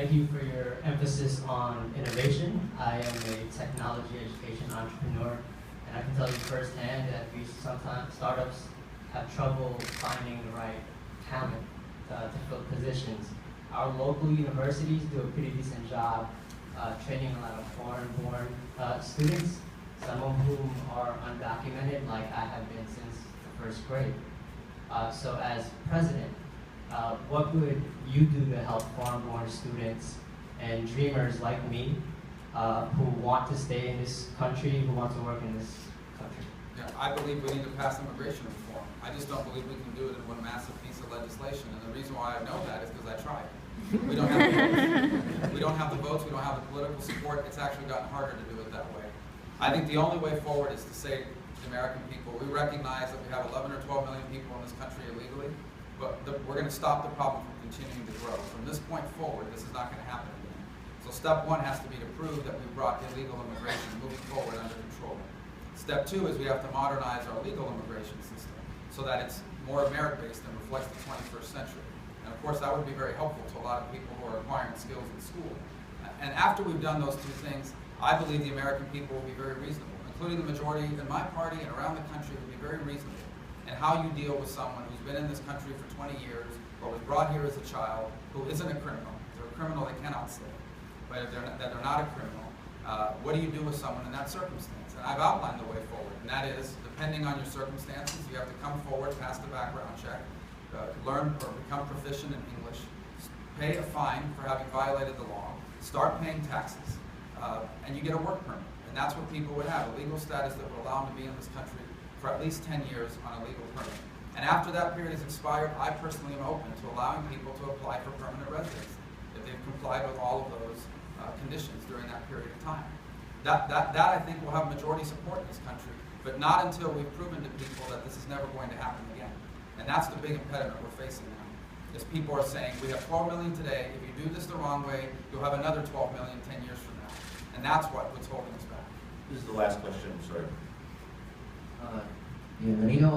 thank you for your emphasis on innovation. I am a technology education entrepreneur, and I can tell you firsthand that we sometimes startups have trouble finding the right talent to fill positions. Our local universities do a pretty decent job training a lot of foreign-born students, some of whom are undocumented, like I have been since the first grade. So as president, what would you do to help foreign-born students and dreamers like me who want to stay in this country, who want to work in this country? Yeah, I believe we need to pass immigration reform. I just don't believe we can do it in one massive piece of legislation. And the reason why I know that is because I tried. We don't have the votes. We don't have the votes. We don't have the political support. It's actually gotten harder to do it that way. I think the only way forward is to say to the American people, we recognize that we have 11 or 12 million people in this country illegally, but we're going to stop the problem from continuing to grow. From this point forward, this is not going to happen again. So step one has to be to prove that we've brought illegal immigration moving forward under control. Step two is we have to modernize our legal immigration system so that it's more merit-based and reflects the 21st century. And of course, that would be very helpful to a lot of people who are acquiring skills in school. And after we've done those two things, I believe the American people will be very reasonable, including the majority in my party and around the country will be very reasonable in how you deal with someone who's been in this country for 20 years or was brought here as a child who isn't a criminal. If they're a criminal, they cannot stay. But if they're not a criminal, what do you do with someone in that circumstance? And I've outlined the way forward, and that is, depending on your circumstances, you have to come forward, pass the background check, learn or become proficient in English, pay a fine for having violated the law, start paying taxes, and you get a work permit. And that's what people would have, a legal status that would allow them to be in this country for at least 10 years on a legal permit. And after that period is expired, I personally am open to allowing people to apply for permanent residency if they've complied with all of those conditions during that period of time. That I think will have majority support in this country, but not until we've proven to people that this is never going to happen again. And that's the big impediment we're facing now, is people are saying, we have 12 million today, if you do this the wrong way, you'll have another 12 million 10 years from now. And that's what's holding us back. This is the last question, sorry. Bienvenido a